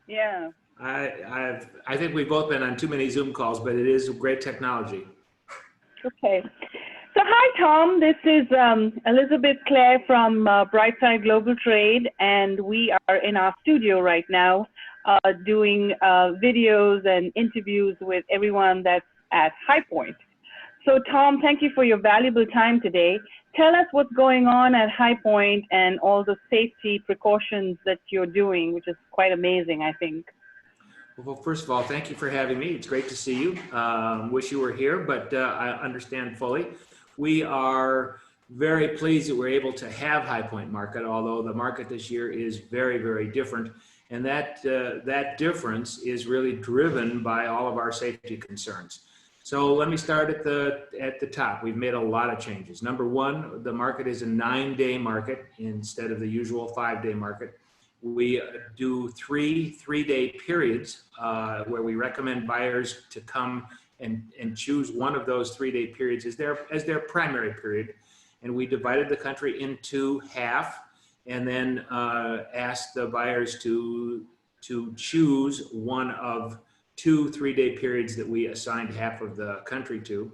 Yeah. I think we've both been on too many Zoom calls, but it is great technology. Okay. So hi, Tom. This is Elizabeth Clare from Brightside Global Trade, and we are in our studio right now doing videos and interviews with everyone that's at High Point. So Tom, thank you for your valuable time today. Tell us what's going on at High Point and all the safety precautions that you're doing, which is quite amazing, I think. Well, first of all, thank you for having me. It's great to see you. Wish you were here, but I understand fully. We are very pleased that we're able to have High Point Market, although the market this year is very, very different. And that difference is really driven by all of our safety concerns. So let me start at the top. We've made a lot of changes. Number one, the market is a 9-day market instead of the usual 5-day market. We do three-day periods where we recommend buyers to come and choose one of those 3-day periods as their primary period. And we divided the country into half and then asked the buyers to choose one of 2 3-day periods that we assigned half of the country to.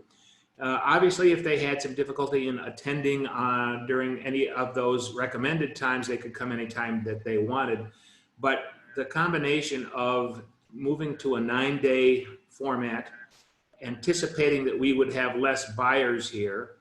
Obviously, if they had some difficulty in attending during any of those recommended times, they could come anytime that they wanted. But the combination of moving to a 9-day format, anticipating that we would have less buyers here,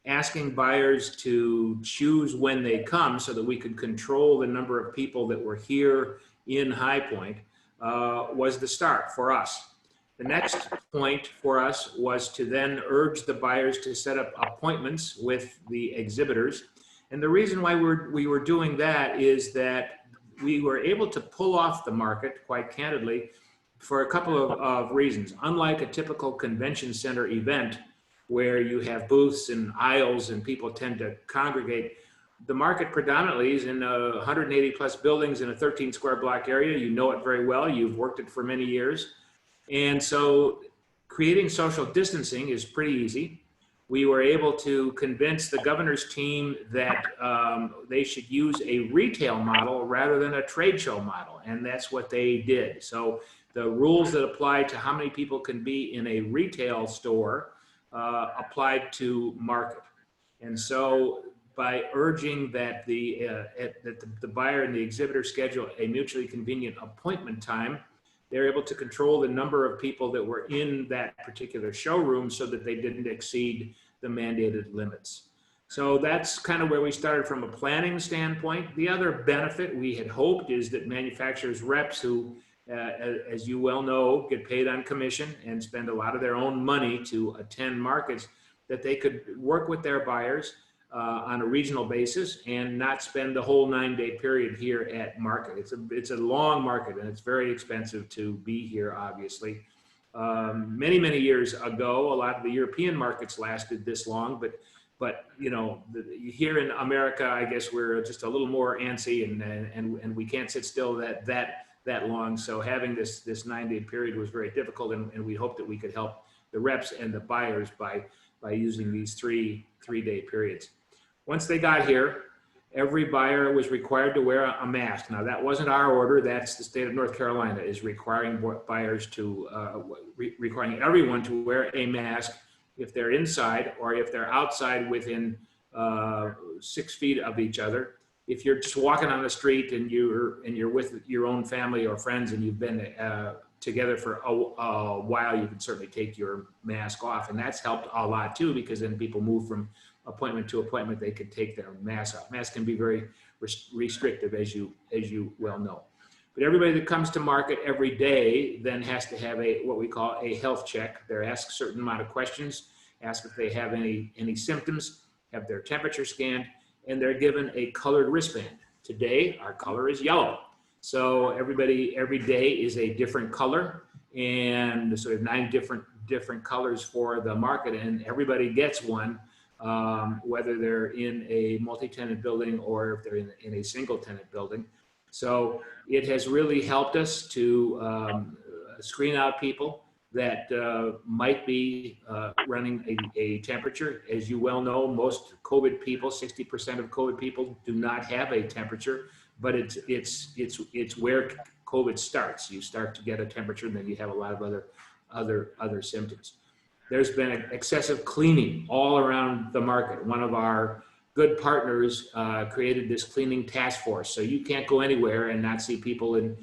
asking buyers to choose when they come so that we could control the number of people that were here in High Point was the start for us. The next point for us was to then urge the buyers to set up appointments with the exhibitors. And the reason why we were doing that is that we were able to pull off the market, quite candidly, for a couple of reasons. Unlike a typical convention center event where you have booths and aisles and people tend to congregate, the market predominantly is in 180 plus buildings in a 13 square block area. You know it very well. You've worked it for many years. And so creating social distancing is pretty easy. We were able to convince the governor's team that they should use a retail model rather than a trade show model, and that's what they did. So the rules that apply to how many people can be in a retail store applied to market. And so by urging that the buyer and the exhibitor schedule a mutually convenient appointment time, they're able to control the number of people that were in that particular showroom so that they didn't exceed the mandated limits. So that's kind of where we started from a planning standpoint. The other benefit we had hoped is that manufacturers' reps who, as you well know, get paid on commission and spend a lot of their own money to attend markets, that they could work with their buyers on a regional basis and not spend the whole 9-day period here at market. It's a long market and it's very expensive to be here, obviously. Many years ago, a lot of the European markets lasted this long, but you know, here in America, I guess we're just a little more antsy and we can't sit still that long. So having this 9-day period was very difficult, and we hope that we could help the reps and the buyers by using these three-day periods. Once they got here, every buyer was required to wear a mask. Now that wasn't our order, that's the state of North Carolina is requiring buyers to, requiring everyone to wear a mask if they're inside or if they're outside within 6 feet of each other. If you're just walking on the street and you're with your own family or friends and you've been together for a while, you can certainly take your mask off, and that's helped a lot too, because then people move from appointment to appointment, they could take their mask off. Masks can be very restrictive, as you well know. But everybody that comes to market every day then has to have what we call a health check. They're asked a certain amount of questions, asked if they have any symptoms, have their temperature scanned, and they're given a colored wristband. Today, our color is yellow. So everybody, every day is a different color, and so we have 9 different colors for the market, and everybody gets one, whether they're in a multi-tenant building or if they're in a single-tenant building. So it has really helped us to screen out people that might be running a temperature. As you well know, most COVID people, 60% of COVID people do not have a temperature, but it's where COVID starts. You start to get a temperature, and then you have a lot of other symptoms. There's been excessive cleaning all around the market. One of our good partners created this cleaning task force, so you can't go anywhere and not see people in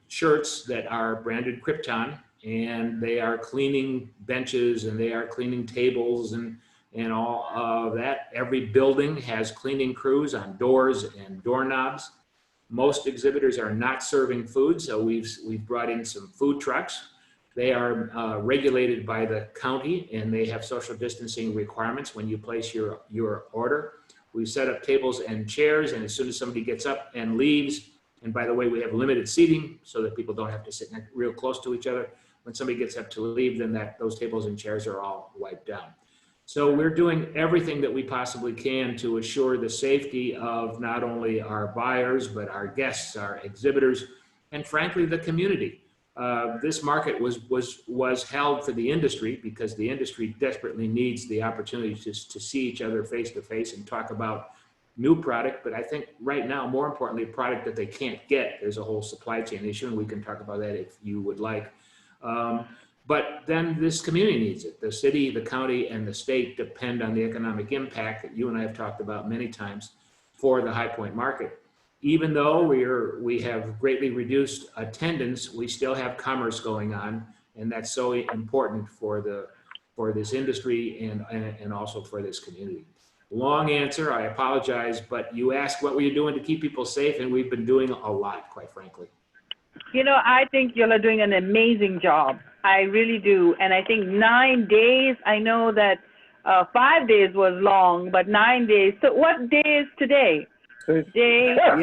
shirts that are branded Krypton, and they are cleaning benches and they are cleaning tables and all of that. Every building has cleaning crews on doors and doorknobs. Most exhibitors are not serving food, so we've brought in some food trucks. They are regulated by the county, and they have social distancing requirements when you place your order. We set up tables and chairs, and as soon as somebody gets up and leaves, and by the way, we have limited seating so that people don't have to sit real close to each other. When somebody gets up to leave, then those tables and chairs are all wiped down. So we're doing everything that we possibly can to assure the safety of not only our buyers, but our guests, our exhibitors, and frankly, the community. This market was held for the industry because the industry desperately needs the opportunity to see each other face to face and talk about new product. But I think right now, more importantly, product that they can't get. There's a whole supply chain issue, and we can talk about that if you would like. But then this community needs it. The city, the county, and the state depend on the economic impact that you and I have talked about many times for the High Point market. Even though we have greatly reduced attendance, we still have commerce going on, and that's so important for this industry and also for this community. Long answer, I apologize, but you asked what were you doing to keep people safe, and we've been doing a lot, quite frankly. You know, I think y'all are doing an amazing job. I really do. And I think 9 days, I know that 5 days was long, but 9 days. So what day is today? Day. Yeah.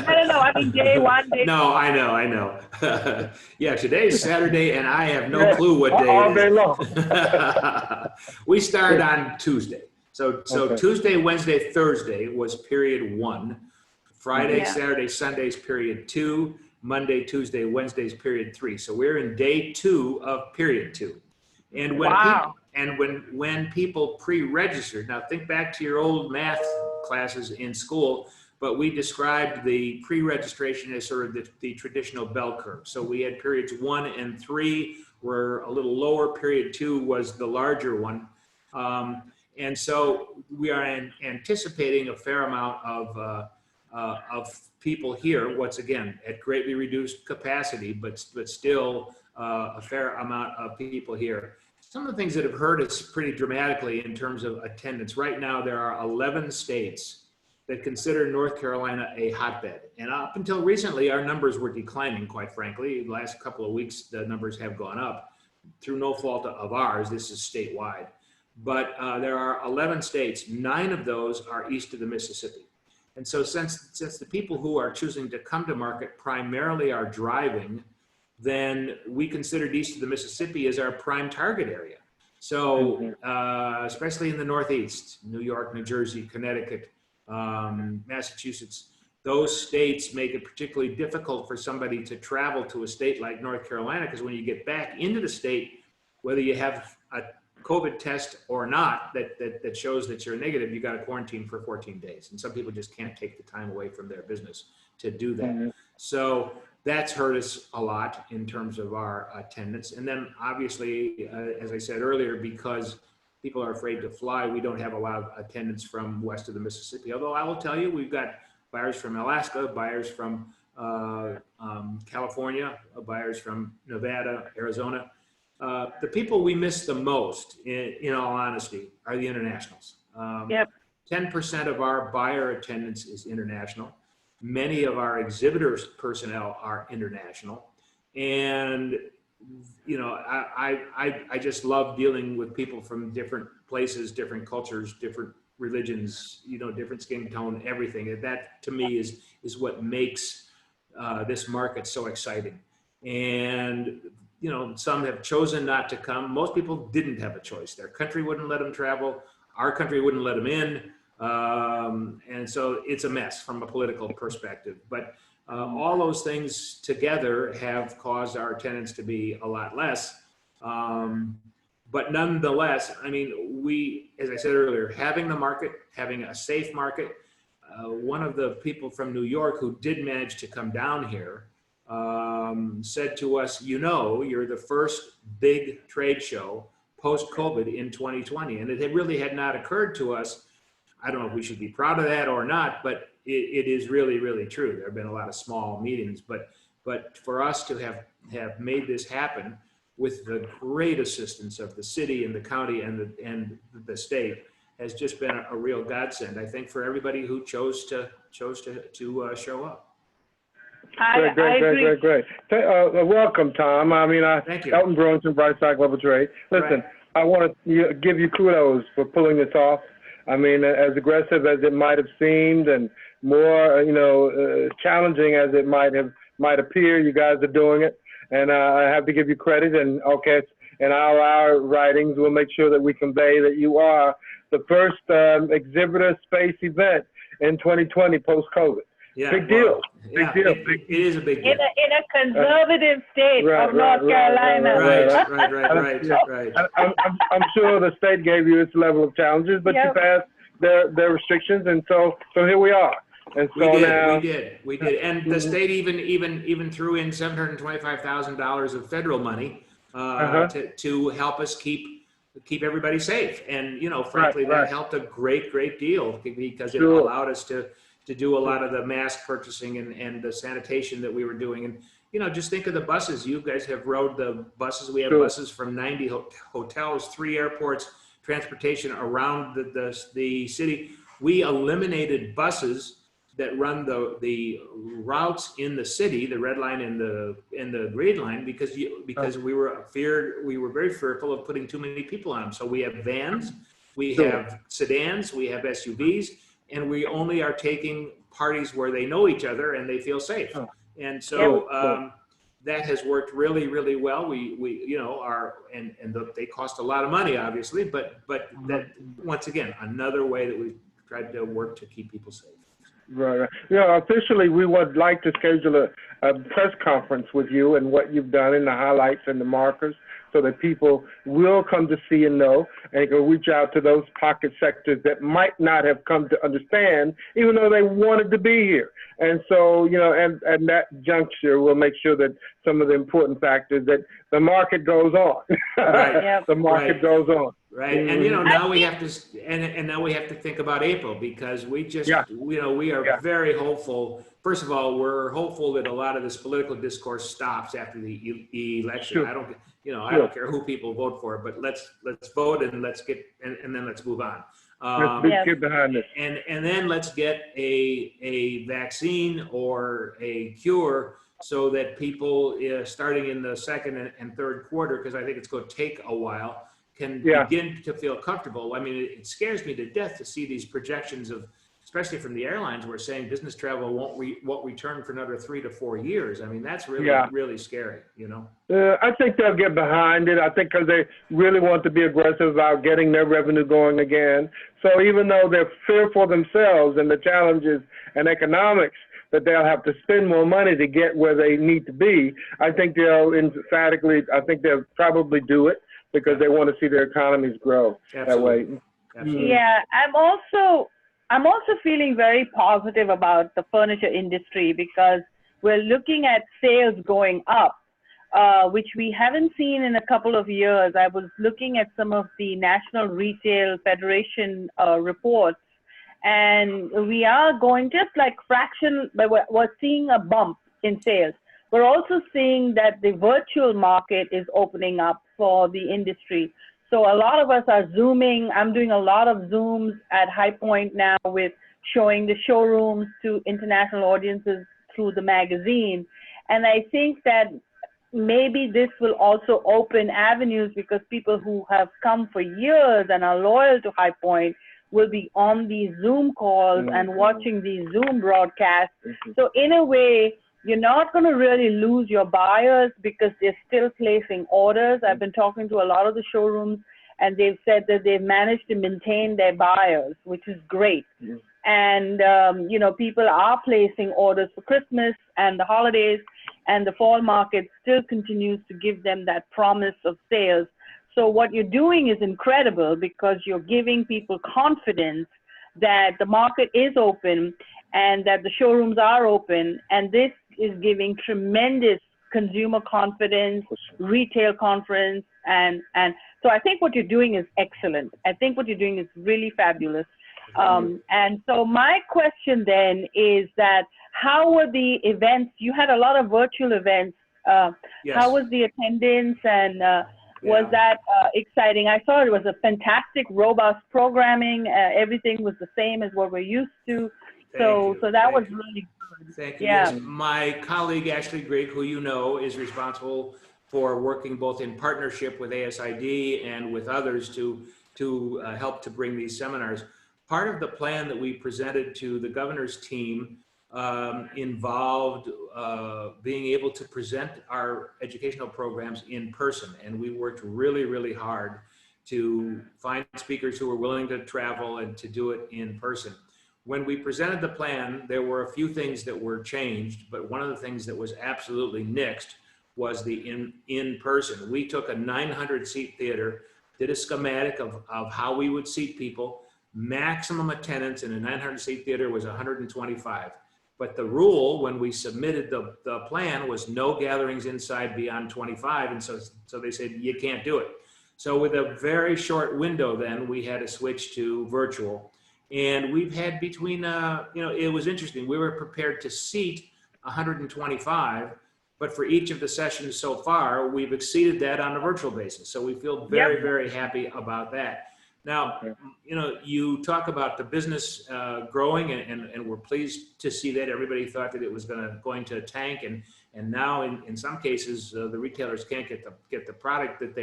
I don't know. I mean, day one, day. No, I know. Yeah, today's Saturday, and I have no clue what day all it day is. long. We started on Tuesday. So Okay. Tuesday, Wednesday, Thursday was period 1. Friday, Yeah. Saturday, Sunday's period 2. Monday, Tuesday, Wednesday's period 3. So we're in day 2 of period 2. And when people pre-registered, now think back to your old math classes in school, but we described the pre-registration as sort of the traditional bell curve. So we had periods 1 and 3 were a little lower. Period 2 was the larger one. And so we are anticipating a fair amount of people here, once again, at greatly reduced capacity, but still a fair amount of people here. Some of the things that have hurt us pretty dramatically in terms of attendance. Right now, there are 11 states that consider North Carolina a hotbed. And up until recently, our numbers were declining, quite frankly. The last couple of weeks, the numbers have gone up through no fault of ours. This is statewide. But there are 11 states. 9 of those are east of the Mississippi. And so since the people who are choosing to come to market primarily are driving, then we considered east of the Mississippi as our prime target area. So especially in the Northeast, New York, New Jersey, Connecticut, Massachusetts, those states make it particularly difficult for somebody to travel to a state like North Carolina, because when you get back into the state, whether you have a COVID test or not that shows that you're negative, you got to quarantine for 14 days. And some people just can't take the time away from their business to do that. So that's hurt us a lot in terms of our attendance. And then obviously, as I said earlier, because people are afraid to fly, we don't have a lot of attendance from west of the Mississippi. Although I will tell you, we've got buyers from Alaska, buyers from California, buyers from Nevada, Arizona. The people we miss the most, in all honesty, are the internationals. 10% of our buyer attendance is international. Many of our exhibitors' personnel are international. And, you know, I just love dealing with people from different places, different cultures, different religions, you know, different skin tone, everything. And that, to me, is what makes this market so exciting. And you know, some have chosen not to come. Most people didn't have a choice. Their country wouldn't let them travel. Our country wouldn't let them in. And so it's a mess from a political perspective. But all those things together have caused our attendance to be a lot less. But nonetheless, I mean, we, as I said earlier, having the market, having a safe market, one of the people from New York who did manage to come down here said to us, you know, you're the first big trade show post-COVID in 2020. And it really had not occurred to us. I don't know if we should be proud of that or not, but it is really, really true. There have been a lot of small meetings, but for us to have made this happen with the great assistance of the city and the county and the state has just been a real godsend, I think, for everybody who chose to show up. Great. Welcome, Tom. I mean, Thank you. Elton Brewington, Brightside Global Trade. Listen, Right. I want to give you kudos for pulling this off. I mean, as aggressive as it might have seemed, and more, challenging as it might appear, you guys are doing it, and I have to give you credit. And okay, in our writings, we'll make sure that we convey that you are the first exhibitor space event in 2020 post-COVID. Yeah, Big deal. Yeah, Big deal. it is a big deal. In a conservative state of North Carolina. Right. I'm sure the state gave you its level of challenges, but you passed their restrictions, and so here we are. And so we did, and the state even threw in $725,000 of federal money to help us keep everybody safe, and frankly, that helped a great deal because it allowed us to do a lot of the mask purchasing and the sanitation that we were doing. And, just think of the buses. You guys have rode the buses. We have buses from 90 hotels, 3 airports, transportation around the city. We eliminated buses that run the routes in the city, the red line and the green line, because we were very fearful of putting too many people on them. So we have vans, we have sedans, we have SUVs, and we only are taking parties where they know each other and they feel safe. And so that has worked really, really well. We they cost a lot of money, obviously, but that, once again, another way that we've tried to work to keep people safe. Right. Officially, we would like to schedule a press conference with you and what you've done and the highlights and the markers, so that people will come to see and know, and can reach out to those pocket sectors that might not have come to understand, even though they wanted to be here. And so, and that juncture, we'll make sure that some of the important factors, that the market goes on. Right. The market goes on. Right. And now we have to and now we have to think about April, because we just we are very hopeful. First of all, we're hopeful that a lot of this political discourse stops after the election. I don't care who people vote for, but let's vote and let's get and then let's move on. Let's get behind this. And then let's get a vaccine or a cure, so that people starting in the second and third quarter, because I think it's going to take a while, can begin to feel comfortable. I mean, it scares me to death to see these projections of, especially from the airlines, we're saying business travel won't return for another 3 to 4 years. I mean, that's really scary, I think they'll get behind it. I think because they really want to be aggressive about getting their revenue going again. So even though they're fearful themselves and the challenges and economics that they'll have to spend more money to get where they need to be, I think they'll probably do it, because they want to see their economies grow that way. Absolutely. Yeah, I'm also feeling very positive about the furniture industry, because we're looking at sales going up, which we haven't seen in a couple of years. I was looking at some of the National Retail Federation reports, and we are going just like but we're seeing a bump in sales. We're also seeing that the virtual market is opening up for the industry. So a lot of us are Zooming. I'm doing a lot of Zooms at High Point now, with showing the showrooms to international audiences through the magazine. And I think that maybe this will also open avenues, because people who have come for years and are loyal to High Point will be on these Zoom calls and watching these Zoom broadcasts. So in a way, you're not going to really lose your buyers, because they're still placing orders. I've been talking to a lot of the showrooms, and they've said that they've managed to maintain their buyers, which is great. And, people are placing orders for Christmas and the holidays, and the fall market still continues to give them that promise of sales. So what you're doing is incredible, because you're giving people confidence that the market is open and that the showrooms are open, and this is giving tremendous consumer confidence, retail confidence, and so I think what you're doing is excellent. I think what you're doing is really fabulous. And so my question then is that how were the events? You had a lot of virtual events. Yes. How was the attendance, and was that exciting? I saw it was a fantastic, robust programming. Everything was the same as what we're used to. So that was really good. Thank you. Yeah. Yes. My colleague, Ashley Grigg, who you know, is responsible for working both in partnership with ASID and with others to help to bring these seminars. Part of the plan that we presented to the governor's team involved being able to present our educational programs in person. And we worked really, really hard to find speakers who were willing to travel and to do it in person. When we presented the plan, there were a few things that were changed, but one of the things that was absolutely nixed was the in-person. We took a 900-seat theater, did a schematic of how we would seat people. Maximum attendance in a 900-seat theater was 125. But the rule when we submitted the plan was no gatherings inside beyond 25, and so they said, you can't do it. So with a very short window then, we had to switch to virtual. And we've had between, it was interesting. We were prepared to seat 125, but for each of the sessions so far, we've exceeded that on a virtual basis. So we feel very, very happy about that. Now, you talk about the business growing, and we're pleased to see that. Everybody thought that it was going to tank, and now in some cases the retailers can't get the product that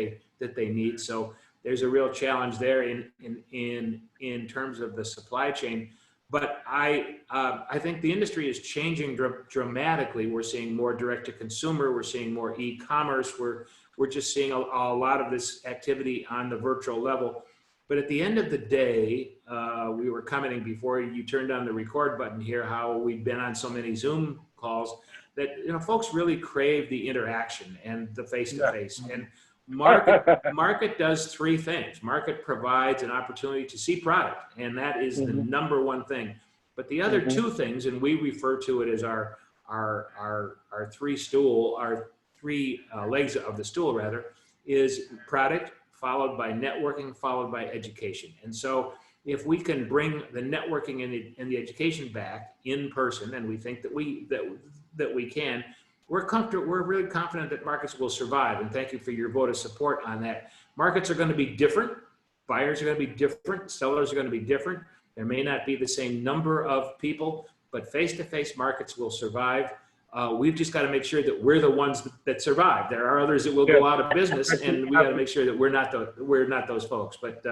they need. So there's a real challenge there in terms of the supply chain. But I think the industry is changing dramatically. We're seeing more direct to consumer. We're seeing more e-commerce. We're just seeing a lot of this activity on the virtual level. But at the end of the day, we were commenting before you turned on the record button here how we've been on so many Zoom calls that folks really crave the interaction and the face-to-face. And Market does three things. Market provides an opportunity to see product, and that is the number one thing. But the other two things, and we refer to it as our three legs of the stool rather, is product, followed by networking, followed by education. And so if we can bring the networking and the education back in person, and we think that we can, we're really confident that markets will survive. And thank you for your vote of support on that. Markets are going to be different. Buyers are going to be different. Sellers are going to be different. There may not be the same number of people, but face-to-face markets will survive. We've just got to make sure that we're the ones that survive. There are others that will go out of business, and we got to make sure that we're not those folks. But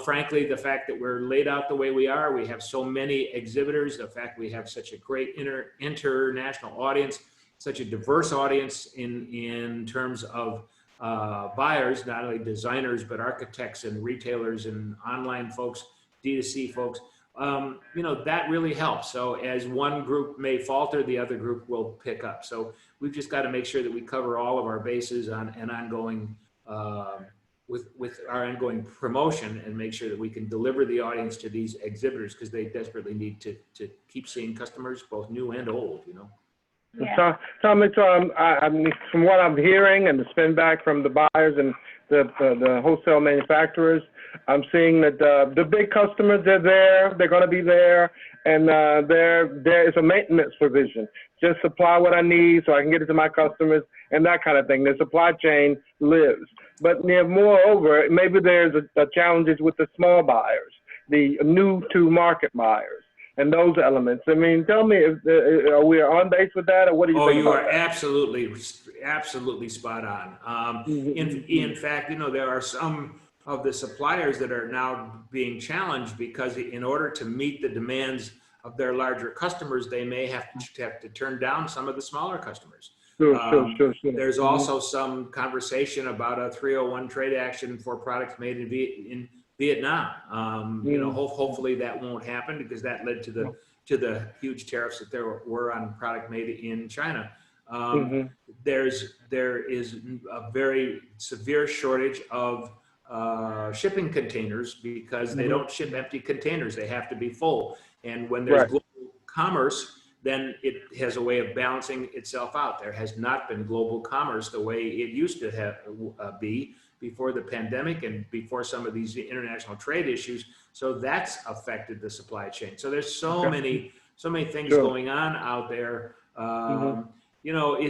frankly, the fact that we're laid out the way we are, we have so many exhibitors, the fact we have such a great international audience, such a diverse audience in terms of buyers, not only designers but architects and retailers and online folks, D2C folks. That really helps. So as one group may falter, the other group will pick up. So we've just got to make sure that we cover all of our bases on an ongoing, with our ongoing promotion, and make sure that we can deliver the audience to these exhibitors, because they desperately need to keep seeing customers, both new and old, Yeah. Tom, I mean, from what I'm hearing and the spin back from the buyers and the wholesale manufacturers, I'm seeing that the big customers, they're there, they're going to be there, and there is a maintenance provision. Just supply what I need so I can get it to my customers and that kind of thing. The supply chain lives. But moreover, maybe there's a challenges with the small buyers, the new to market buyers, and those elements. I mean, tell me, are we on base with that, or what do you think? You are absolutely spot on. In fact, there are some of the suppliers that are now being challenged because in order to meet the demands of their larger customers, they may have to turn down some of the smaller customers. Sure. There's also some conversation about a 301 trade action for products made in Vietnam. Hopefully that won't happen, because that led to the huge tariffs that there were on product made in China. There is a very severe shortage of shipping containers because they don't ship empty containers. They have to be full. And when there's global commerce, then it has a way of balancing itself out. There has not been global commerce the way it used to be before the pandemic and before some of these international trade issues. So that's affected the supply chain. So there's so many things going on out there. You know,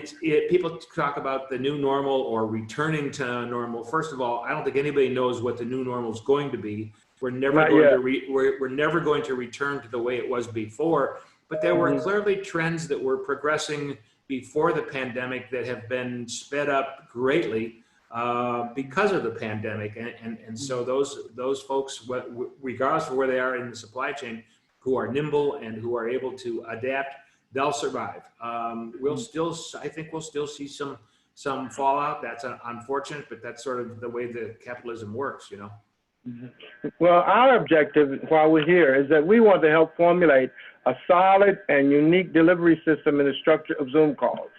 people talk about the new normal or returning to normal. First of all, I don't think anybody knows what the new normal is going to be. We're never we're never going to return to the way it was before. But there were clearly trends that were progressing before the pandemic that have been sped up greatly because of the pandemic. And so those folks, regardless of where they are in the supply chain, who are nimble and who are able to adapt, they'll survive. I think we'll still see some fallout. That's unfortunate, but that's sort of the way the capitalism works, you know. Well, our objective while we're here is that we want to help formulate a solid and unique delivery system in the structure of Zoom calls.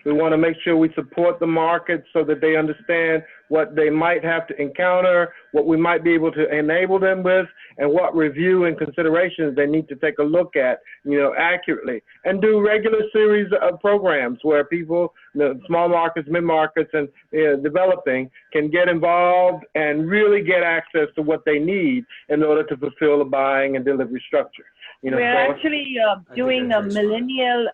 We want to make sure we support the market so that they understand what they might have to encounter, what we might be able to enable them with, and what review and considerations they need to take a look at, you know, accurately. And do regular series of programs where people, you know, small markets, mid-markets, and developing can get involved and really get access to what they need in order to fulfill the buying and delivery structure. You know, we're actually doing a millennial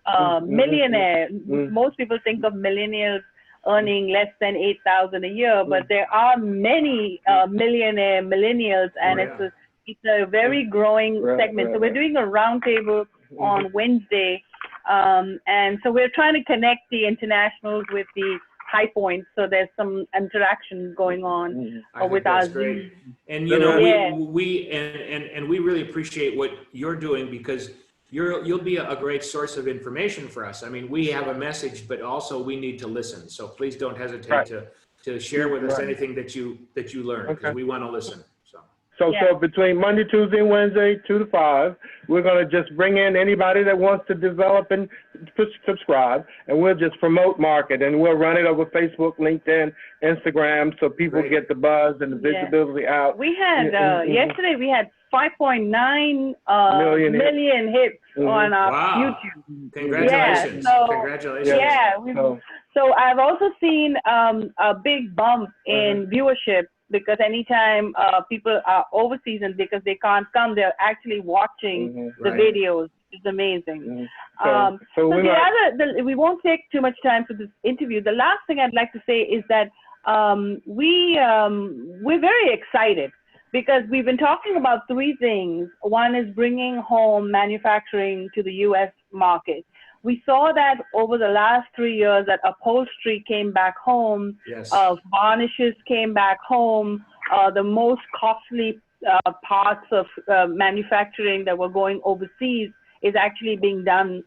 millionaire. Most people think of millennials earning less than $8,000 a year, but there are many millionaire millennials, and it's a very growing segment. So we're doing a roundtable on Wednesday, and so we're trying to connect the internationals with the high points, so there's some interaction going on with our Zoom. And you know, we really appreciate what you're doing, because you'll be a great source of information for us. I mean, we have a message, but also we need to listen. So please don't hesitate to share with us anything that you learn, because we want to listen. So between Monday, Tuesday, and Wednesday, 2 to 5, we're going to just bring in anybody that wants to develop and subscribe, and we'll just promote market, and we'll run it over Facebook, LinkedIn, Instagram, so people get the buzz and the visibility out. We had, yesterday we had 5.9 million hits on our YouTube. Congratulations. Congratulations. So I've also seen a big bump in viewership, because anytime people are overseas and because they can't come, they're actually watching the videos. It's amazing. We won't take too much time for this interview. The last thing I'd like to say is that we're very excited, because we've been talking about three things. One is bringing home manufacturing to the U.S. market. We saw that over the last 3 years that upholstery came back home, varnishes came back home, the most costly parts of manufacturing that were going overseas is actually being done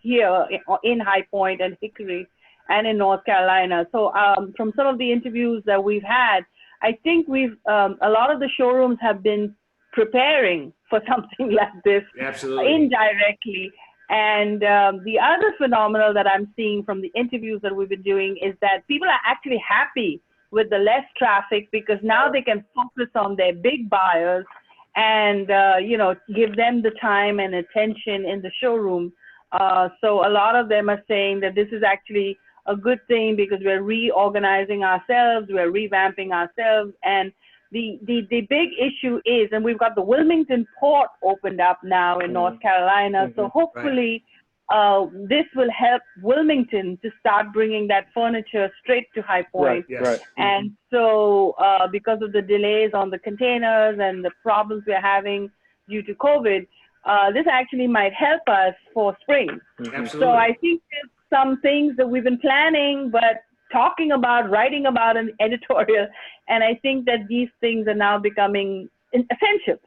here in High Point and Hickory and in North Carolina. So from some of the interviews that we've had, I think a lot of the showrooms have been preparing for something like this indirectly. And the other phenomenon that I'm seeing from the interviews that we've been doing is that people are actually happy with the less traffic, because now they can focus on their big buyers and, you know, give them the time and attention in the showroom. So a lot of them are saying that this is actually a good thing, because we're reorganizing ourselves, we're revamping ourselves. And the big issue is, and we've got the Wilmington port opened up now in North Carolina. So hopefully this will help Wilmington to start bringing that furniture straight to High Point. And so because of the delays on the containers and the problems we're having due to COVID, this actually might help us for spring. So I think there's some things that we've been planning, but talking about, writing about an editorial, and I think that these things are now becoming essentials.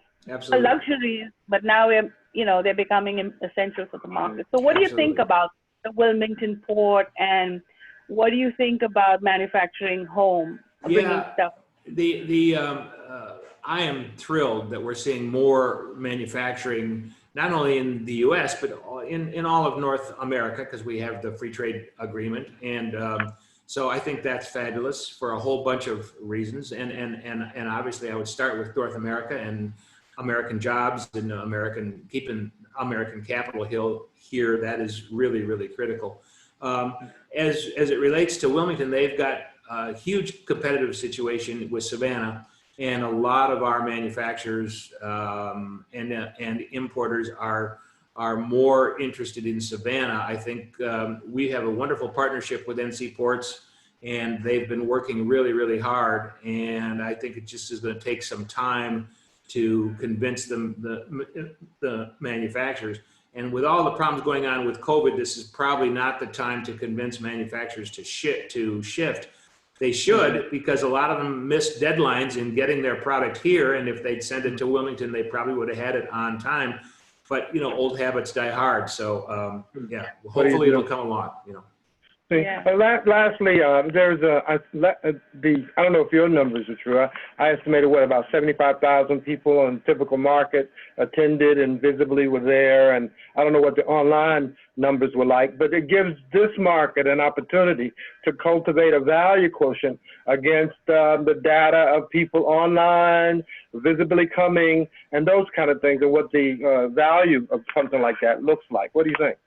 Luxuries, but now they're becoming essential for the market. So what do you think about the Wilmington port, and what do you think about manufacturing home, bringing stuff? I am thrilled that we're seeing more manufacturing, not only in the U.S., but in all of North America, because we have the free trade agreement. And So I think that's fabulous for a whole bunch of reasons. And obviously I would start with North America and American jobs and keeping American capital here. That is really, really critical. As it relates to Wilmington, they've got a huge competitive situation with Savannah, and a lot of our manufacturers and importers are more interested in Savannah. I think we have a wonderful partnership with NC Ports, and they've been working really, really hard. And I think it just is going to take some time to convince them, the manufacturers. And with all the problems going on with COVID, this is probably not the time to convince manufacturers to shift. They should, because a lot of them missed deadlines in getting their product here. And if they'd sent it to Wilmington, they probably would have had it on time. But, you know, old habits die hard. So, yeah, hopefully it'll come along, you know. Yeah. Lastly, there's I don't know if your numbers are true. I estimated about 75,000 people on typical market attended and visibly were there, and I don't know what the online numbers were like, but it gives this market an opportunity to cultivate a value quotient against the data of people online, visibly coming, and those kind of things, and what the value of something like that looks like. What do you think?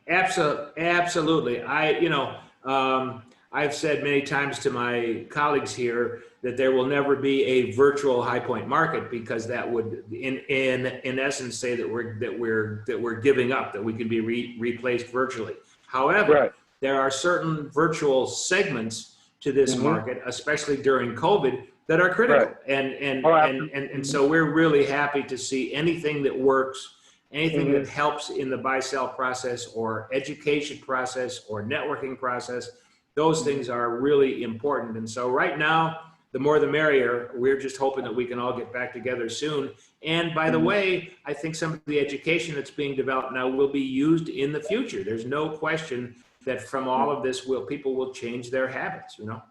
Absolutely. I've said many times to my colleagues here that there will never be a virtual High Point market, because that would, in essence, say that we're giving up, that we can be replaced virtually. However, there are certain virtual segments to this market, especially during COVID, that are critical, and so we're really happy to see anything that works. Anything that helps in the buy-sell process or education process or networking process, those things are really important. And so right now, the more the merrier. We're just hoping that we can all get back together soon. And by the way, I think some of the education that's being developed now will be used in the future. There's no question that from all of this, people will change their habits, you know?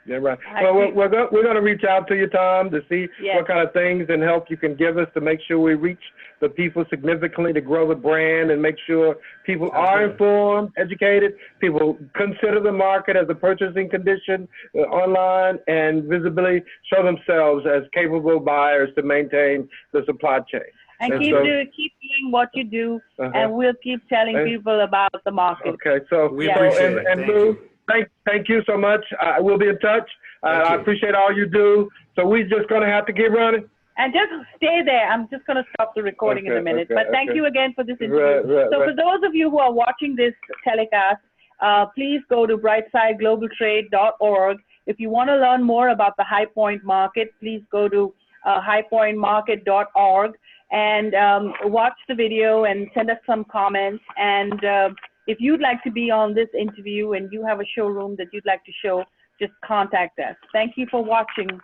Yeah, right. Well, we're going to reach out to you, Tom, to see what kind of things and help you can give us to make sure we reach the people significantly, to grow the brand and make sure people are informed, educated, people consider the market as a purchasing condition online, and visibly show themselves as capable buyers to maintain the supply chain. And keep doing what you do, and we'll keep telling people about the market. Okay, so we appreciate it. Thank you. Thank you so much. We'll be in touch. I appreciate all you do. So we're just going to have to keep running. And just stay there. I'm just going to stop the recording in a minute. But thank you again for this interview. For those of you who are watching this telecast, please go to BrightsideGlobalTrade.org. If you want to learn more about the High Point market, please go to highpointmarket.org and watch the video and send us some comments. And if you'd like to be on this interview and you have a showroom that you'd like to show, just contact us. Thank you for watching.